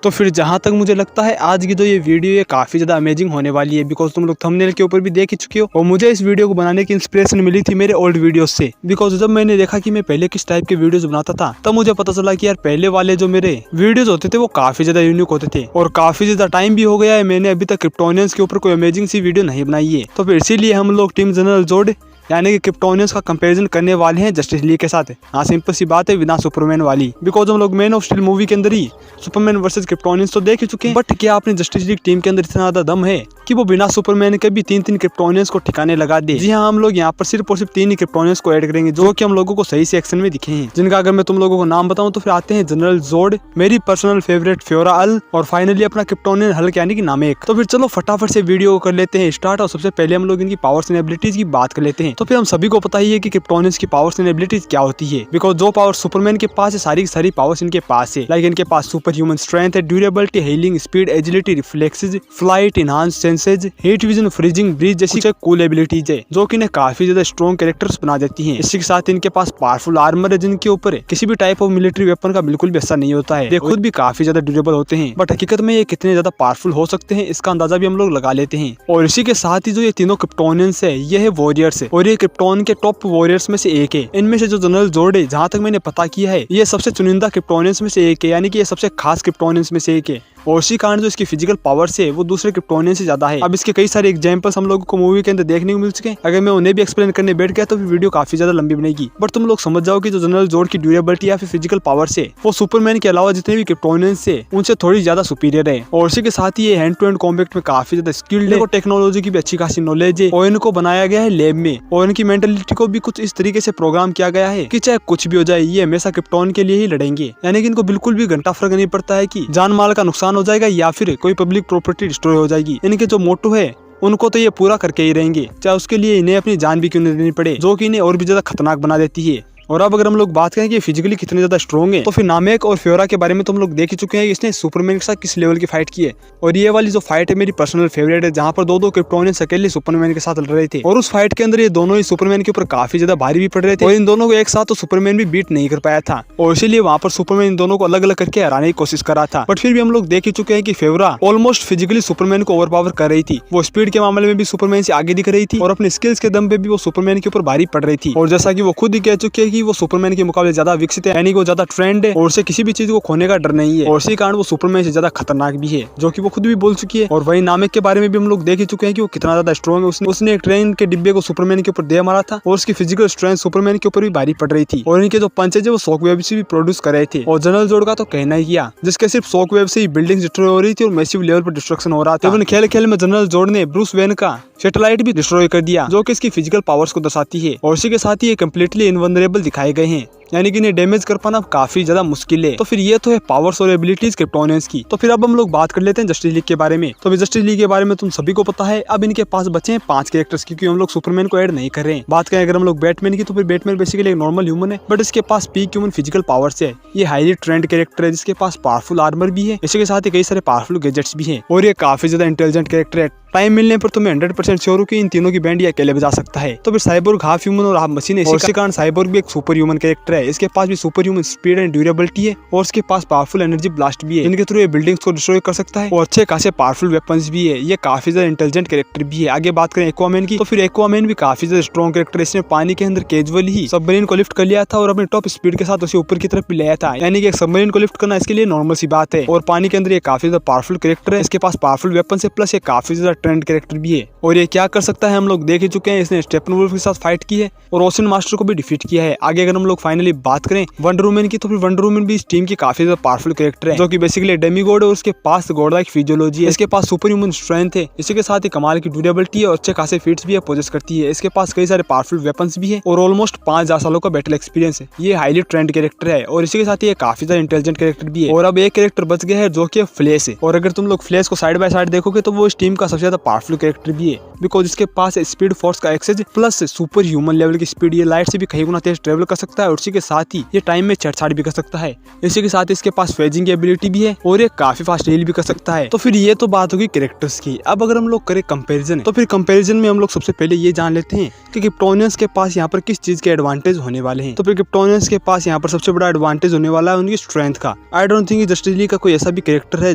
तो फिर जहाँ तक मुझे लगता है आज की जो ये वीडियो ये काफी ज्यादा अमेजिंग होने वाली है, बिकॉज तुम लोग थंबनेल के ऊपर भी देख ही चुके हो। और मुझे इस वीडियो को बनाने की इंस्पिरेशन मिली थी मेरे ओल्ड वीडियोस से, बिकॉज जब मैंने देखा कि मैं पहले किस टाइप के वीडियोस बनाता था तब मुझे पता चला कि यार पहले वाले जो मेरे वीडियोस होते थे वो काफी ज्यादा यूनिक होते थे। और काफी ज्यादा टाइम भी हो गया है, मैंने अभी तक क्रिप्टोनियंस के ऊपर कोई अमेजिंग सी वीडियो नहीं बनाई है। तो फिर इसीलिए हम लोग टीम जनरल जोड यानी कि क्रिप्टोनियंस का कंपैरिजन करने वाले हैं जस्टिस लीग के साथ। हाँ, सिंपल सी बात है, बिना सुपरमैन वाली, बिकॉज हम लोग मैन ऑफ स्टील मूवी के अंदर ही सुपरमैन वर्सेस क्रिप्टोनियंस तो देख ही चुके हैं। बट क्या आपने जस्टिस लीग टीम के अंदर इतना ज्यादा दम है कि वो बिना सुपरमैन के भी तीन क्रिप्टोनियंस को ठिकाने लगा दे? जी हाँ, हम लोग यहाँ पर सिर्फ और सिर्फ 3 ही क्रिप्टोनियंस को ऐड करेंगे जो कि हम लोगों को सही से एक्शन में दिखे हैं, जिनका अगर मैं तुम लोगों को नाम बताऊं तो फिर आते हैं जनरल जोड, मेरी पर्सनल फेवरेट फ्योरा अल, और फाइनली अपना क्रिप्टोनियन हल्क यानी कि नामेक। तो फिर चलो फटाफट से वीडियो को कर लेते हैं स्टार्ट। और सबसे पहले हम लोग इनकी पावर्स एंड एबिलिटीज की बात कर लेते हैं। तो फिर हम सभी को पता ही है कि क्रिप्टोनियंस की पावर्स एंड एबिलिटीज क्या होती है, बिकॉज जो पावर सुपरमैन के पास है सारी की सारी पावर्स इनके पास है। लाइक इनके पास सुपर ह्यूमन स्ट्रेंथ है, durability, healing, speed, agility, reflexes, flight, enhance senses, heat vision, freezing, breeze जैसी कूल एबिलिटीज है जो कि इन्हें काफी ज्यादा स्ट्रॉन्ग कैरेक्टर्स बना देती हैं। इसी के साथ इनके पास पावरफुल आर्मर है जिनके ऊपर किसी भी टाइप ऑफ मिलिट्री वेपन का बिल्कुल भी असर नहीं होता है। ये खुद भी काफी ज्यादा ड्यूरेबल होते हैं, बट हकीकत में ये कितने ज्यादा पावरफुल हो सकते हैं इसका अंदाजा भी हम लोग लगा लेते हैं। और इसी के साथ ही जो ये तीनों क्रिप्टोनियंस है ये है वॉरियर्स है, और ये क्रिप्टोन के टॉप वॉरियर्स में से एक है। इनमें से जो जनरल जोड है, जहाँ तक मैंने पता किया है, ये सबसे चुनिंदा क्रिप्टोनियंस में से एक है, यानी कि ये सबसे खास क्रिप्टोनियंस में से एक है। और इसी कारण जो इसकी फिजिकल पावर से वो दूसरे क्रिप्टोनियन से ज्यादा है। अब इसके कई सारे एग्जांपल्स हम लोगों को मूवी के अंदर देखने को मिल चुके हैं। अगर मैं उन्हें भी एक्सप्लेन करने बैठ गया तो फिर वीडियो काफी ज्यादा लंबी बनेगी, बट तुम लोग समझ जाओ कि जो जनरल जोड की ड्यूरेबिलिटी या फिर फिजिकल पावर से वो सुपरमैन के अलावा जितने भी क्रिप्टोनियंस से उनसे थोड़ी ज्यादा सुपीरियर है। और इसी के साथ ही ये हैंड टू हैंड कॉम्बैट में काफी ज्यादा स्किल्ड है, और टेक्नोलॉजी की भी अच्छी खासी नॉलेज है, और इनको बनाया गया है लैब में। और इनकी मेंटेलिटी को भी कुछ इस तरीके से प्रोग्राम किया गया है कि चाहे कुछ भी हो जाए ये हमेशा क्रिप्टोन के लिए ही लड़ेंगे, यानी कि इनको बिल्कुल भी घंटा फर्क नहीं पड़ता है कि जान माल का नुकसान हो जाएगा या फिर कोई पब्लिक प्रॉपर्टी डिस्ट्रॉय हो जाएगी। इनके जो मोटो है उनको तो ये पूरा करके ही रहेंगे, चाहे उसके लिए इन्हें अपनी जान भी क्यों नहीं देनी पड़े, जो कि इन्हें और भी ज्यादा खतरनाक बना देती है। और अब अगर हम लोग बात करें कि फिजिकली कितने ज्यादा स्ट्रॉन्ग है, तो फिर नामेक और फ्योरा के बारे में तुम लोग देख ही चुके हैं इसने सुपरमैन के साथ किस लेवल की फाइट की है। और ये वाली जो फाइट है मेरी पर्सनल फेवरेट है, जहाँ पर दो क्रिप्टोनियंस अकेले सुपरमैन के साथ लड़ रहे थे, और उस फाइट के अंदर ये दोनों ही सुपरमैन के ऊपर काफी ज्यादा भारी भी पड़ रहे थे, और इन दोनों को एक साथ तो सुपरमैन भी बीट नहीं कर पाया था, और इसीलिए वहाँ पर सुपरमैन इन दोनों को अलग अलग करके हराने की कोशिश कर रहा था। बट फिर भी हम लोग देख ही चुके हैं कि फेवरा ऑलमोस्ट फिजिकली सुपरमैन को ओवरपावर कर रही थी। वो स्पीड के मामले में भी सुपरमैन से आगे दिख रही थी, और अपने स्किल्स के दम पे भी वो सुपरमैन के ऊपर भारी पड़ रही थी। और जैसा कि वो खुद ही कह चुके हैं कि वो सुपरमैन के मुकाबले ज्यादा विकसित है, यानी कि वो ज्यादा ट्रेंड है, और उसे किसी भी चीज को खोने का डर नहीं है, और इसी कारण वो सुपरमैन से ज्यादा खतरनाक भी है, जो कि वो खुद भी बोल चुकी है। और वही नामेक के बारे में भी हम लोग देख ही चुके हैं कि वो कितना ज्यादा स्ट्रॉन्ग है। उसने एक ट्रेन के डिब्बे को सुपरमैन के ऊपर दे मारा था, और उसकी फिजिकल स्ट्रेंथ सुपरमैन के ऊपर भी भारी पड़ रही थी, और इनके जो पंचेज है वो शॉक वेव से भी प्रोड्यूस कर रहे थे। और जनरल जोड का तो कहना ही किया, जिसके सिर्फ शॉक वेव से ही बिल्डिंग डिस्ट्रॉय हो रही थी और मैसिव लेवल पर डिस्ट्रक्शन हो रहा था। खेल खेल में जनरल जोड ने ब्रूस वेन का सैटेलाइट भी डिस्ट्रॉय कर दिया, जो कि इसकी फिजिकल पावर्स को दर्शाती है। और इसी के साथ ही ये कम्प्लीटली इनवल्नरेबल दिखाए गए हैं, यानी कि इन्हें डैमेज कर पाना काफी ज्यादा मुश्किल है। तो फिर ये तो है पावर्स और एबिलिटीज क्रिप्टोनियंस की। तो फिर अब हम लोग बात कर लेते हैं जस्टिस लीग के बारे में। तो जस्टिस लीग के बारे में तुम सभी को पता है, अब इनके पास बचे हैं 5 कैरेक्टर्स, क्योंकि हम लोग सुपरमैन को ऐड नहीं कर रहे हैं। बात करें अगर हम लोग बैटमैन की, तो फिर बैटमैन बेसिकली एक नॉर्मल ह्यूमन है, बट इसके पास पीक ह्यूमन फिजिकल पावर्स है। ये हाईली ट्रेंड कैरेक्टर है जिसके पास पावरफुल आर्मर भी है, इसी के साथ ही कई सारे पावरफुल गैजेट्स भी हैं, और ये काफी ज्यादा इंटेलिजेंट कैरेक्टर है। टाइम मिलने पर तुम्हें 100% श्योर हो कि इन तीनों की बैंड ये अकेले बजा सकता है। तो फिर साइबोर्ग हाफ ह्यूमन और हाफ मशीन है, इसी कारण साइबोर्ग भी एक सुपर ह्यूमन कैरेक्टर है। इसके पास भी super human speed and durability है, और इसके पास पावरफुल एनर्जी ब्लास्ट भी है, इनके थ्रू ये बिल्डिंग्स को डिस्ट्रॉय कर सकता है, और अच्छे खासे पावरफुल वेपन्स भी है। ये काफी ज्यादा इंटेलिजेंट कैरेक्टर भी है। आगे बात करें एक्वामैन की, तो फिर एक्वामैन भी काफी ज्यादा स्ट्रॉन्ग कैरेक्टर है। इसने पानी के अंदर कैजुअली ही सबमरीन को लिफ्ट कर लिया था, और अपने टॉप स्पीड के साथ उसे ऊपर की तरफ भी लाया था, यानी कि एक सबमरीन को लिफ्ट करना इसके लिए नॉर्मल सी बात है। और पानी के अंदर ये काफी ज्यादा पावरफुल कैरेक्टर है, इसके पास पावरफुल वेपन है, प्लस ये काफी ज्यादा ट्रेंड कैरेक्टर भी है। और ये क्या कर सकता है हम लोग देख ही चुके हैं। इसने स्टेपनवुल्फ के साथ फाइट की है, और ओशन मास्टर को भी डिफीट किया है। आगे अगर हम लोग फाइनली बात करें वंडर वुमन की, तो फिर वंडर वुमन भी इस टीम की काफी ज्यादा पावरफुल कैरेक्टर है, जो कि बेसिकली डेमीगॉड है, और उसके पास गॉड लाइक फिजियोलॉजी है। इसके पास सुपर ह्यूमन स्ट्रेंथ है, इसी के साथ ही कमाल की ड्यूरेबिलिटी है, और अच्छे खासे फीट्स भी पोजेस करती है। इसके पास कई सारे पावरफुल वेपन्स भी है, और ऑलमोस्ट 5000 सालों का बैटल एक्सपीरियंस है। ये हाईली ट्रेंड कैरेक्टर है, और इसी के साथ ही काफी ज्यादा इंटेलिजेंट कैरेक्टर भी है। और अब एक कैरेक्टर बच गया है जो कि फ्लैश है, और अगर तुम लोग फ्लैश को साइड बाय साइड देखोगे तो वो इस टीम का सबसे ज्यादा ज्यादा पावरफुल कैरेक्टर भी है, बिकॉज इसके पास स्पीड फोर्स का access plus super human level की स्पीड। ये लाइट से भी कहीं गुना तेज ट्रेवल कर सकता है और उसी के साथ ही ये टाइम में छेड़छाड़ भी कर सकता है। इसी के साथ इसके पास फेजिंग की एबिलिटी भी है और ये काफी फास्ट हील भी कर सकता है। तो फिर ये तो बात होगी कैरेक्टर्स की। अब अगर हम लोग करें कंपैरिजन, तो फिर कंपैरिजन में हम लोग सबसे पहले ये जान लेते हैं कि क्रिप्टोनियंस के पास यहाँ पर किस चीज के एडवांटेज होने वाले हैं। तो फिर क्रिप्टोनियंस के पास यहाँ पर सबसे बड़ा एडवांटेज होने वाला है उनकी स्ट्रेंथ का। I don't think justice league का कोई ऐसा भी कैरेक्टर है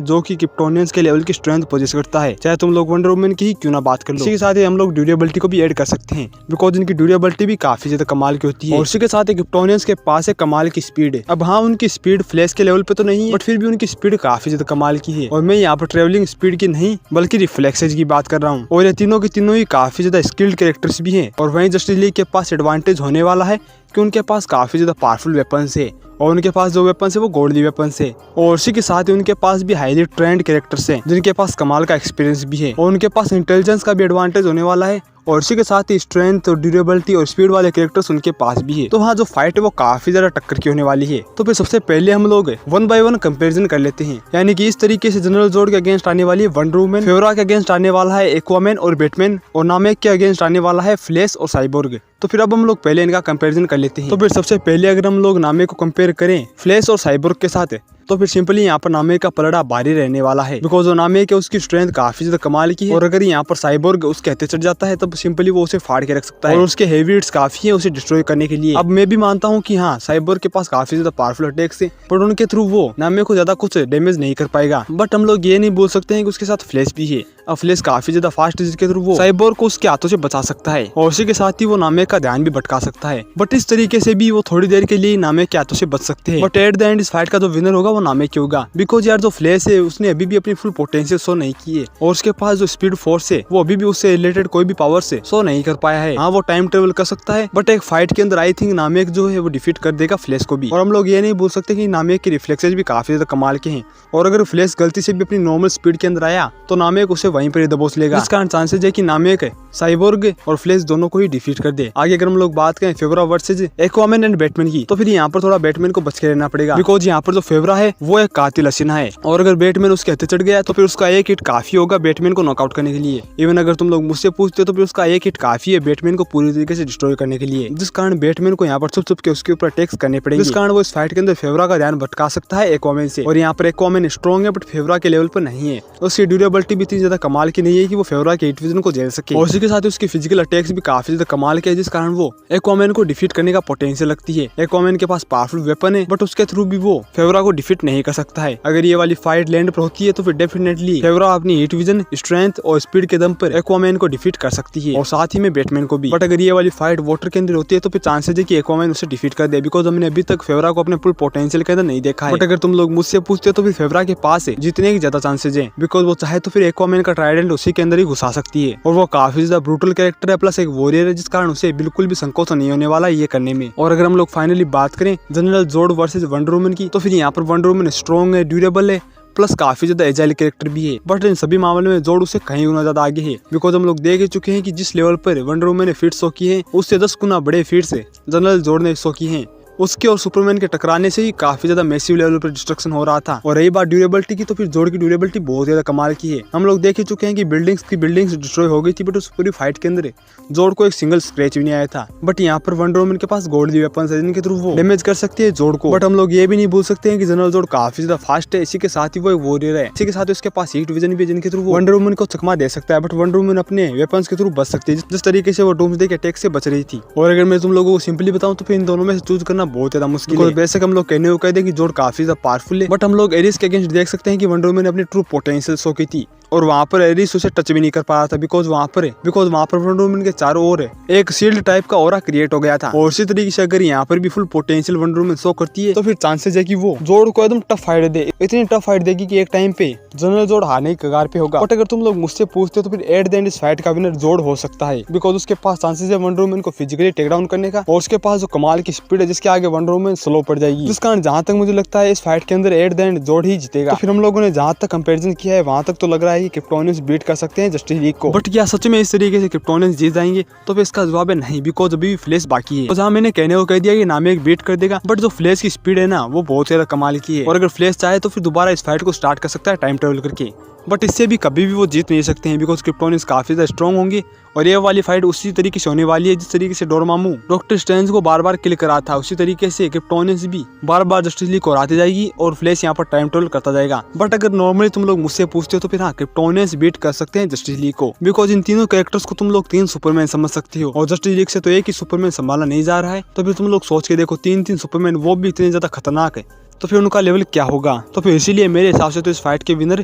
जो कि क्रिप्टोनियंस के लेवल की स्ट्रेंथ पोजेस करता है, चाहे तुम लोग वंडर वुमन की ही क्यों ना बात कर लो। इसी के साथ ही हम लोग ड्यूरेबिलिटी को भी ऐड कर सकते हैं, बिकॉज इनकी ड्यूरेबिलिटी भी काफी ज्यादा कमाल की होती है। और उसी के साथ क्रिप्टोनियंस के पास है कमाल की स्पीड है। अब हाँ, उनकी स्पीड फ्लैश के लेवल पे तो नहीं है, बट फिर भी उनकी स्पीड काफी ज्यादा कमाल की है। और मैं यहाँ पर ट्रेवलिंग स्पीड की नहीं बल्कि रिफ्लेक्सेज की बात कर रहा हूँ। और ये तीनों के तीनों ही काफी ज्यादा स्किल्ड कैरेक्टर्स भी हैं। और वहीं जस्टिस लीग के पास एडवांटेज होने वाला है कि उनके पास काफी ज्यादा पावरफुल वेपन्स है और उनके पास जो वेपन्स है वो गॉडली वेपन्स है। और उसी के साथ ही उनके पास भी हाईली ट्रेंड कैरेक्टर्स हैं जिनके पास कमाल का एक्सपीरियंस भी है। और उनके पास इंटेलिजेंस का भी एडवांटेज होने वाला है। और इसी के साथ ही स्ट्रेंथ और ड्यूरेबिलिटी और स्पीड वाले कैरेक्टर्स उनके पास भी है। तो हाँ, जो फाइट है वो काफी ज्यादा टक्कर की होने वाली है। तो फिर सबसे पहले हम लोग 1 बाय 1 कंपैरिजन कर लेते हैं। यानी कि इस तरीके से जनरल जोड के अगेंस्ट आने वाली है वंडर वुमन, फेवरा के अगेंस्ट आने वाला है एक्वामैन और बैटमैन, और नामेक के अगेंस्ट आने वाला है फ्लैश और साइबोर्ग। तो फिर अब हम लोग पहले इनका कंपैरिजन कर लेते हैं। तो फिर सबसे पहले अगर हम लोग नामेक को कंपेयर करें फ्लैश और साइबोर्ग के साथ, तो फिर सिंपली यहाँ पर नामेक का पलड़ा भारी रहने वाला है, बिकॉज वो नामेक है उसकी स्ट्रेंथ काफी ज्यादा कमाल की है। और अगर यहाँ पर साइबोर्ग उसके हत्थे चढ़ जाता है तब सिंपली वो उसे फाड़ के रख सकता है और उसके हेवी हिट्स काफी है उसे डिस्ट्रॉय करने के लिए। अब मैं भी मानता हूँ कि हाँ, साइबोर्ग के पास काफी ज्यादा पावरफुल अटैक्स है, पर उनके थ्रू वो नामेक को ज्यादा कुछ डैमेज नहीं कर पाएगा। बट हम लोग ये नहीं बोल सकते हैं कि उसके साथ फ्लैश भी है। अब फ्लैश काफी ज्यादा फास्ट है जिसके थ्रू वो साइबोर्ग को उसके हाथों से बचा सकता है और उसी के साथ ही वो नामेक का ध्यान भी भटका सकता है। बट इस तरीके से भी वो थोड़ी देर के लिए नामेक के हाथों से बच सकते हैं। बट एट द एंड इस फाइट का जो विनर होगा वो नामेक ही होगा, बिकॉज यार जो फ्लैश है उसने अभी भी अपनी फुल पोटेंशियल शो नहीं की है और उसके पास जो स्पीड फोर्स है वो अभी भी उससे रिलेटेड कोई भी पावर से शो नहीं कर पाया है। हाँ, वो टाइम ट्रेवल कर सकता है, बट एक फाइट के अंदर आई थिंक नामेक जो है वो डिफीट कर देगा फ्लैश को भी। और हम लोग ये नहीं बोल सकते कि नामेक के रिफ्लेक्सेस भी काफी ज्यादा कमाल के हैं, और अगर फ्लैश गलती से भी अपनी नॉर्मल स्पीड के अंदर आया तो नामेक उसे वहीं पर दबोच लेगा, जिस कारण चांसेस है कि नामेक साइबोर्ग और फ्लैश दोनों को ही डिफीट कर दे। आगे अगर हम लोग बात करें फेवरा वर्सेज एक्वामैन एंड बैटमैन की, तो फिर यहाँ पर थोड़ा बैटमैन को बच के रहना पड़ेगा, बिकॉज यहाँ पर जो फेवरा है वो एक कातिल हसीना है और अगर बैटमैन उसके हत्थे चढ़ गया तो फिर उसका एक हिट काफी होगा बैटमैन को नॉकआउट करने के लिए। इवन अगर तुम लोग मुझसे पूछते हो तो फिर उसका एक हिट काफी है बैटमैन को पूरी तरीके से डिस्ट्रॉय करने के लिए, जिस कारण बैटमैन को यहाँ पर छुप छुप के उसके ऊपर अटैक्स करने पड़ेंगे, जिस कारण वो इस फाइट के अंदर फेवरा का ध्यान भटका सकता है एक्वामैन से। और यहाँ पर एक्वामैन स्ट्रॉन्ग है बट फेवरा के लेवल पर नहीं है, उसकी ड्यूरेबिलिटी भी इतनी ज्यादा कमाल की नहीं है कि वो फेवरा के हिट विजन को झेल सके। और उसी के साथ उसकी फिजिकल अटैक्स भी काफी ज्यादा कमाल के है, जिस कारण वो एक्वामैन को डिफीट करने का पोटेंशियल लगती है। एक्वामैन के पास पावरफुल वेपन है बट उसके थ्रू भी वो फेवरा को डिफीट नहीं कर सकता है। अगर ये वाली फाइट लैंड पर होती है तो फिर डेफिनेटली फेवरा अपनी हीट विजन, स्ट्रेंथ और स्पीड के दम पर एक्वामैन को डिफीट कर सकती है और साथ ही में बैटमैन को भी। बट अगर ये वाली फाइट वाटर के अंदर होती है तो फिर चांसेस है कि एक्वामैन उसे डिफीट कर दे, बिकॉज हमने अभी तक फेवरा को अपने फुल पोटेंशियल के अंदर नहीं देखा है। बट अगर तुम लोग मुझसे पूछते हो तो फिर फेवरा के पास है जीतने की ज्यादा चांसेस है, बिकॉज वो चाहे तो फिर एक्वामैन का ट्राइडेंट उसी के अंदर ही घुसा सकती है और वो काफी ज्यादा ब्रूटल कैरेक्टर है प्लस एक वॉरियर है, जिस कारण उसे बिल्कुल भी संकोच नहीं होने वाला ये करने में। और अगर हम लोग फाइनली बात करें जनरल जोड वर्सेज वंडर वुमन की, तो फिर यहाँ पर वंडर वुमन स्ट्रॉन्ग है, ड्यूरेबल है प्लस काफी ज्यादा एजाइल कैरेक्टर भी है, बट इन सभी मामलों में जोड उससे कहीं गुना ज्यादा आगे है, बिकॉज हम लोग देख चुके हैं कि जिस लेवल पर वंडर वुमन ने फीट शो की है उससे 10 गुना बड़े फीट से जनरल जोड ने शो की है। उसके और सुपरमैन के टकराने से ही काफी ज्यादा मैसिव लेवल पर डिस्ट्रक्शन हो रहा था। और रही बात ड्यूरेबिलिटी की, तो फिर जोड की ड्यूरेबिलिटी बहुत ज्यादा कमाल की है। हम लोग देख ही चुके हैं कि बिल्डिंग्स डिस्ट्रॉय हो गई थी, बट उस पूरी फाइट के अंदर जोड को एक सिंगल स्क्रैच भी नहीं आया था। बट यहाँ पर वंडर वुमन के पास गॉडली वेपन्स है जिनके थ्रू वो डैमेज कर सकती है जोड को। बट हम लोग ये भी नहीं भूल सकते हैं कि जनरल जोड काफी ज्यादा फास्ट है, इसी के साथ ही वो एक वॉरियर है, इसी के साथ उसके पास हीट विजन भी है जिनके थ्रू वो वंडर वुमन को चकमा दे सकता है। बट वंडर वुमन अपने वेपन्स के थ्रू बच सकती है, जिस तरीके से वो डूम्सडे के अटैक से बच रही थी। और अगर मैं तुम लोगों को सिंपली बताऊं तो फिर इन दोनों में से चूज करना बहुत ज्यादा मुश्किल है। बेशक हम लोग कहने को कह दे कि जोड काफी ज्यादा पावरफुल है, बट हम लोग एरिस के अगेंस्ट देख सकते हैं कि वंडर वुमन ने अपनी ट्रू पोटेंशियल शो की थी और वहाँ पर एरिस उसे टच भी नहीं कर पा रहा था, बिकॉज वहाँ पर वंडर वुमन के चारों ओर एक शील्ड टाइप का ऑरा क्रिएट हो गया था। और इसी तरीके से अगर यहाँ पर भी full potential wonder woman show करती है तो फिर चांसेस है कि वो जोड को एकदम टफ फाइट दे, इतनी टफ फाइट देगी कि एक टाइम पे जनरल जोड हारने की कगार पे होगा। बट अगर तुम लोग मुझसे पूछते हो तो फिर एट द एंड इस फाइट का विनर जोड हो सकता है, बिकॉज उसके पास चांसेस है वंडर वुमन को फिजिकली टेक डाउन करने का और उसके पास जो कमाल की स्पीड है जिसके आगे वंडर वुमन स्लो पड़ जाएगी, जिस कारण जहाँ तक मुझे लगता है इस फाइट के अंदर एट द एंड जोड ही जीतेगा। तो फिर हम लोगों ने जहाँ तक कंपेरिजन किया है वहाँ तक तो लग रहा है है कि क्रिप्टोनियंस बीट कर सकते हैं जस्टिस लीग को। बट क्या सच में इस तरीके से क्रिप्टोनियंस जीत जाएंगे? तो फिर इसका जवाब है नहीं, बिकॉज अभी भी फ्लैश बाकी है। तो जहाँ मैंने कहने को कह दिया कि नामे एक बीट कर देगा, बट जो फ्लैश की स्पीड है ना वो बहुत ज्यादा कमाल की है। और अगर फ्लैश चाहे तो फिर दोबारा इस फाइट को स्टार्ट कर सकता है टाइम ट्रेवल करके, बट इससे भी कभी भी वो जीत नहीं सकते हैं, बिकॉज क्रिप्टोनियंस काफी ज्यादा स्ट्रॉन्ग होंगे। और ये वाली फाइट उसी तरीके से होने वाली है जिस तरीके से डोरमामू डॉक्टर स्ट्रेंज को बार बार किल करा था, उसी तरीके से क्रिप्टोनियंस भी बार बार जस्टिस लीग को हराती जाएगी और फ्लैश यहाँ पर टाइम ट्रेवल करता जाएगा। बट अगर नॉर्मली तुम लोग मुझसे पूछते हो तो फिर हाँ, क्रिप्टोनियंस बीट कर सकते हैं जस्टिस लीग को, बिकॉज इन तीनों कैरेक्टर्स को तुम लोग 3 सुपरमैन समझ सकती हो और जस्टिस लीग से तो एक ही सुपरमैन संभाला नहीं जा रहा है। तो फिर तुम लोग सोच के देखो, 3 सुपरमैन, वो भी इतने ज्यादा खतरनाक है, तो फिर उनका लेवल क्या होगा। तो फिर इसीलिए मेरे हिसाब से तो इस फाइट के विनर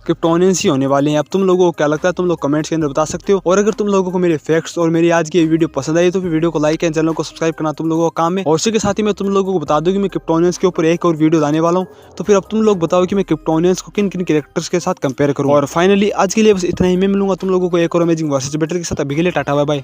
क्रिप्टोनियंस ही होने वाले हैं। अब तुम लोगों को क्या लगता है, तुम लोग कमेंट्स के अंदर बता सकते हो। और अगर तुम लोगों को मेरे फैक्ट्स और मेरी आज की वीडियो पसंद आई तो फिर वीडियो को लाइक एंड चैनल को सब्सक्राइब करना तुम लोगों का काम है। और उसी के साथ ही मैं तुम लोगों को बता दूं कि मैं क्रिप्टोनियंस के ऊपर एक और वीडियो लाने वाला हूँ। तो फिर अब तुम लोग बताओ कि मैं क्रिप्टोनियंस को किन किन कैरेक्टर्स के साथ कंपेयर करूँ। और फाइनली आज के लिए बस इतना ही, मैं मिलूंगा तुम लोगों को एक और अमेजिंग वर्सेस बेटर के साथ। अभी के लिए टाटा बाय बाय।